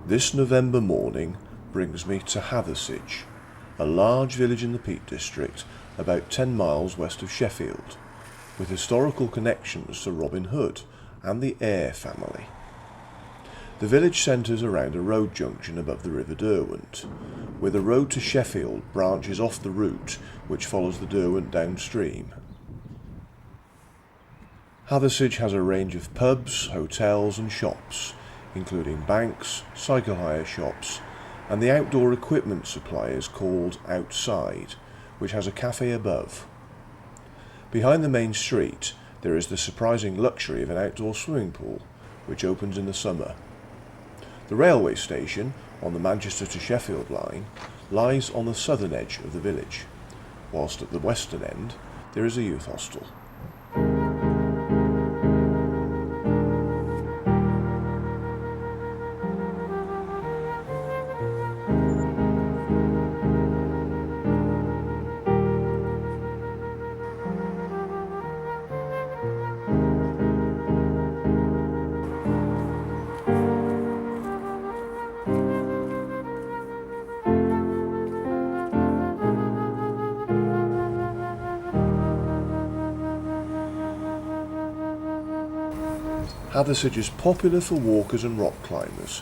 This November morning brings me to Hathersage, a large village in the Peak District about 10 miles west of Sheffield, with historical connections to Robin Hood and the Eyre family. The village centres around a road junction above the River Derwent, where the road to Sheffield branches off the route which follows the Derwent downstream. Hathersage has a range of pubs, hotels and shops, including banks, cycle hire shops, and the outdoor equipment suppliers called Outside, which has a cafe above. Behind the main street, there is the surprising luxury of an outdoor swimming pool, which opens in the summer. The railway station, on the Manchester to Sheffield line, lies on the southern edge of the village, whilst at the western end there is a youth hostel. Hathersage is popular for walkers and rock climbers,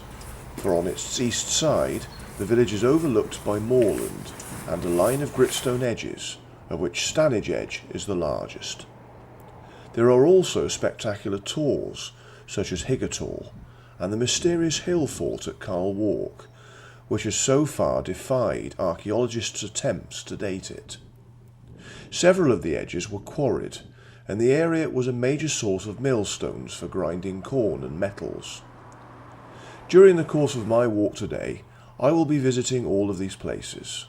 for on its east side the village is overlooked by moorland and a line of gritstone edges, of which Stanage Edge is the largest. There are also spectacular tors, such as Higger Tor, and the mysterious hill fort at Wark, which has so far defied archaeologists' attempts to date it. Several of the edges were quarried, and the area was a major source of millstones for grinding corn and metals. During the course of my walk today, I will be visiting all of these places.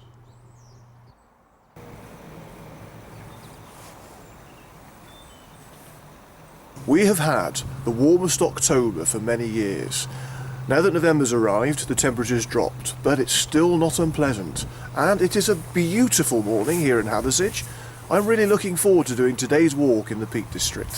We have had the warmest October for many years. Now that November's arrived, the temperature's dropped, but it's still not unpleasant, and it is a beautiful morning here in Hathersage. I'm really looking forward to doing today's walk in the Peak District.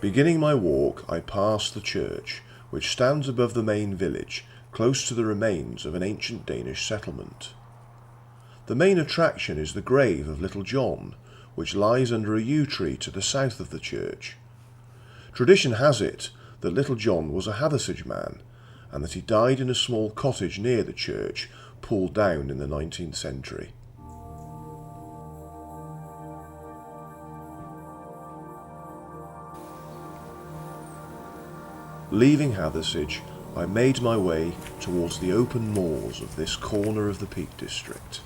Beginning my walk, I pass the church, which stands above the main village, close to the remains of an ancient Danish settlement. The main attraction is the grave of Little John, which lies under a yew tree to the south of the church. Tradition has it that Little John was a Hathersage man, and that he died in a small cottage near the church, pulled down in the 19th century. Leaving Hathersage, I made my way towards the open moors of this corner of the Peak District.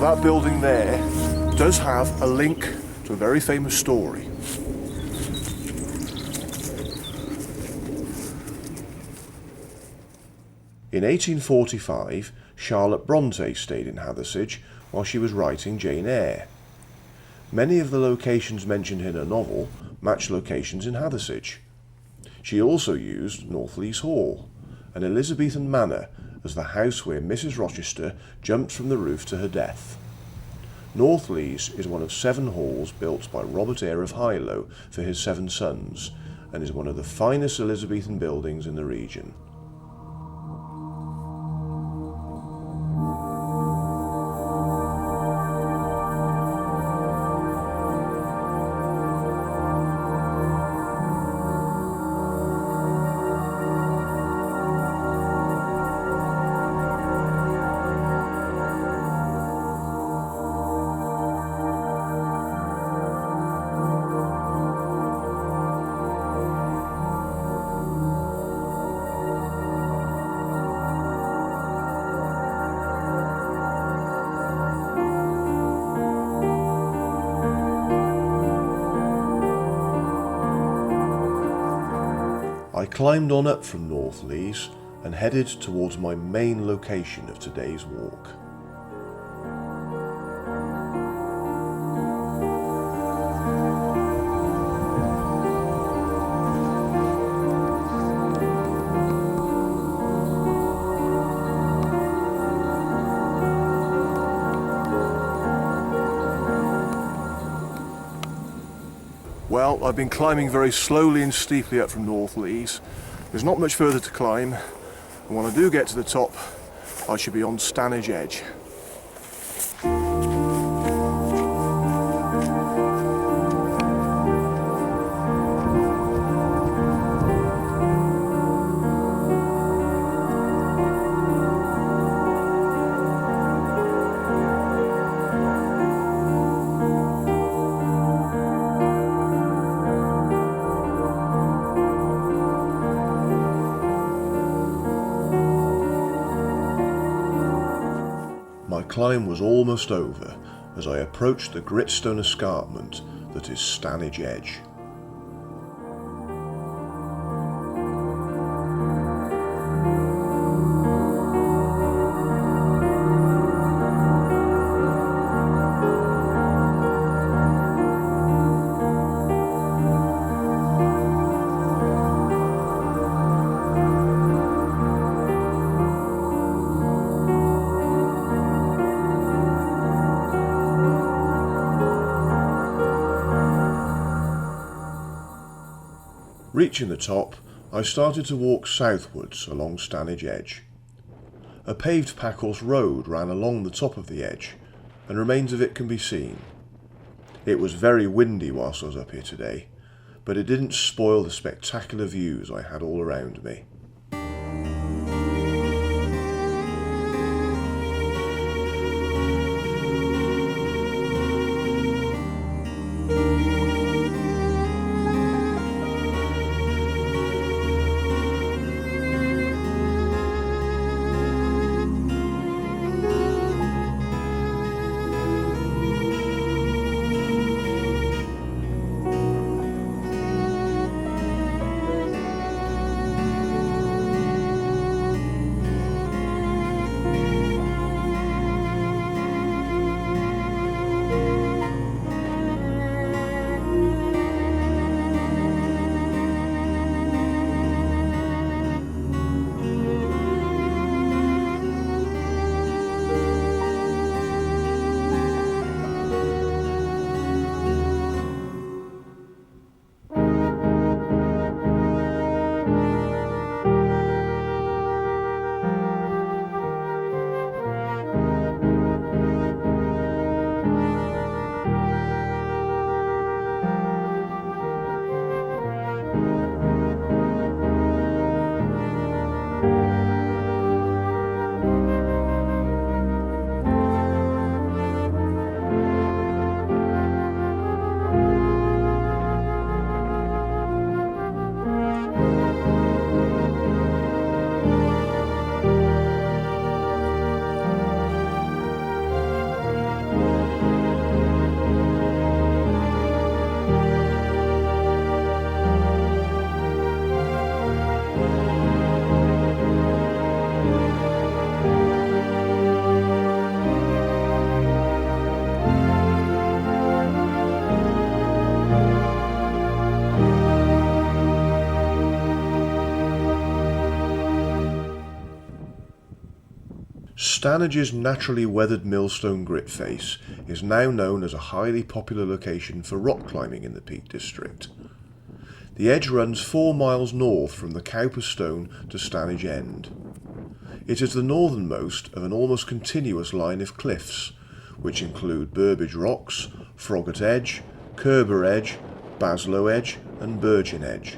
that building there does have a link to a very famous story. In 1845, Charlotte Bronte stayed in Hathersage while she was writing Jane Eyre. Many of the locations mentioned in her novel match locations in Hathersage. She also used Northlees Hall, an Elizabethan manor, as the house where Mrs. Rochester jumped from the roof to her death. Northlees is one of 7 halls built by Robert Eyre of Hilo for his 7 sons, and is one of the finest Elizabethan buildings in the region. I climbed on up from Northlees and headed towards my main location of today's walk. Well, I've been climbing very slowly and steeply up from Northlees. There's not much further to climb, and when I do get to the top, I should be on Stanage Edge. My climb was almost over as I approached the gritstone escarpment that is Stanage Edge. Reaching the top, I started to walk southwards along Stanage Edge. A paved packhorse road ran along the top of the edge, and remains of it can be seen. It was very windy whilst I was up here today, but it didn't spoil the spectacular views I had all around me. Stanage's naturally weathered millstone grit face is now known as a highly popular location for rock climbing in the Peak District. The edge runs 4 miles north from the Cowper Stone to Stanage End. It is the northernmost of an almost continuous line of cliffs, which include Burbage Rocks, Froggatt Edge, Kerber Edge, Baslow Edge and Burgin Edge.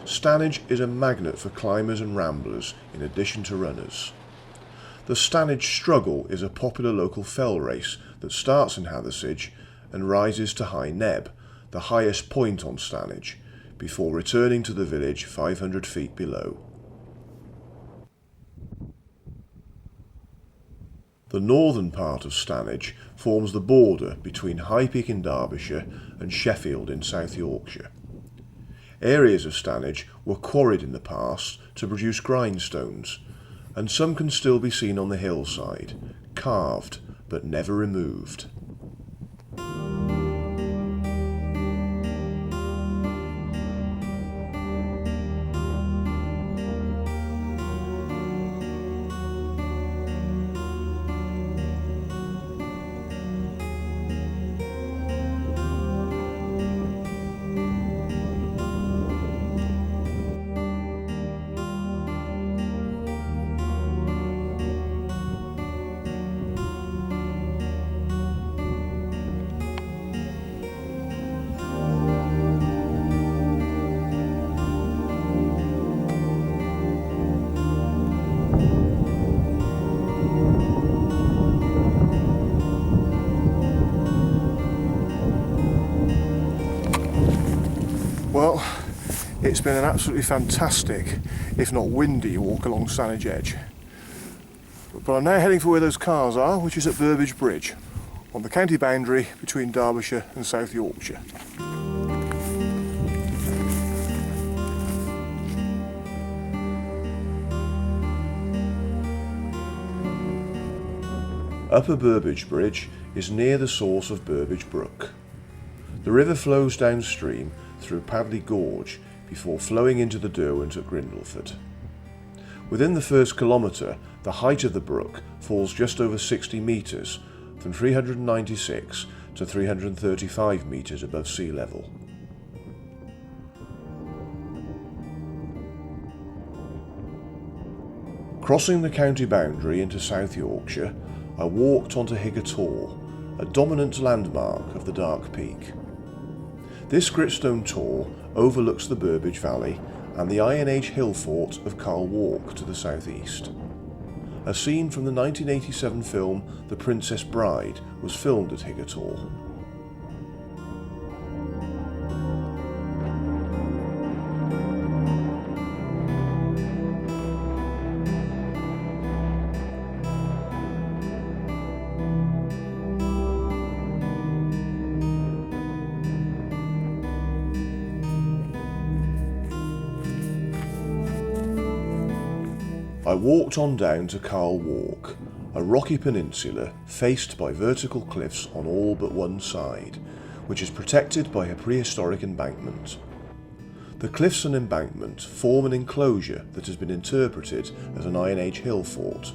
Stanage is a magnet for climbers and ramblers in addition to runners. The Stanage Struggle is a popular local fell race that starts in Hathersage and rises to High Neb, the highest point on Stanage, before returning to the village 500 feet below. The northern part of Stanage forms the border between High Peak in Derbyshire and Sheffield in South Yorkshire. Areas of Stanage were quarried in the past to produce grindstones, and some can still be seen on the hillside, carved but never removed. Well, it's been an absolutely fantastic, if not windy, walk along Stanage Edge. But I'm now heading for where those cars are, which is at Burbage Bridge, on the county boundary between Derbyshire and South Yorkshire. Upper Burbage Bridge is near the source of Burbage Brook. The river flows downstream through Padley Gorge before flowing into the Derwent at Grindleford. Within the first kilometre, the height of the brook falls just over 60 metres, from 396 to 335 metres above sea level. Crossing the county boundary into South Yorkshire, I walked onto Higger Tor, a dominant landmark of the Dark Peak. This gritstone tor overlooks the Burbage Valley and the Iron Age hill fort of Carl Wark to the southeast. A scene from the 1987 film The Princess Bride was filmed at Higger Tor. I walked on down to Carl Wark, a rocky peninsula faced by vertical cliffs on all but one side, which is protected by a prehistoric embankment. The cliffs and embankment form an enclosure that has been interpreted as an Iron Age hill fort,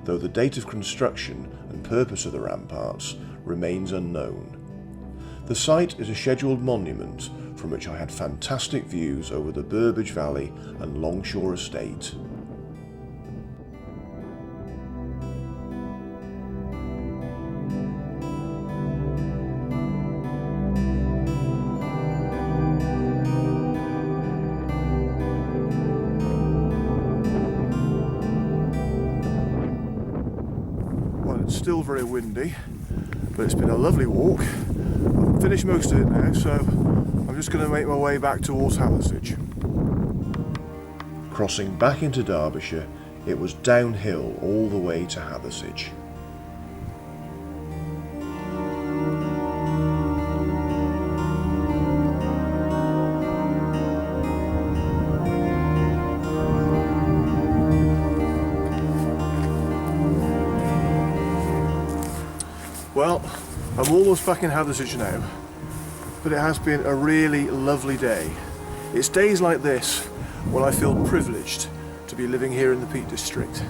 though the date of construction and purpose of the ramparts remains unknown. The site is a scheduled monument from which I had fantastic views over the Burbage Valley and Longshore Estate. It's still very windy, but it's been a lovely walk. I've finished most of it now, so I'm just going to make my way back towards Hathersage. Crossing back into Derbyshire, it was downhill all the way to Hathersage. Well, I'm almost back in Hathersage now, but it has been a really lovely day. It's days like this when I feel privileged to be living here in the Peak District.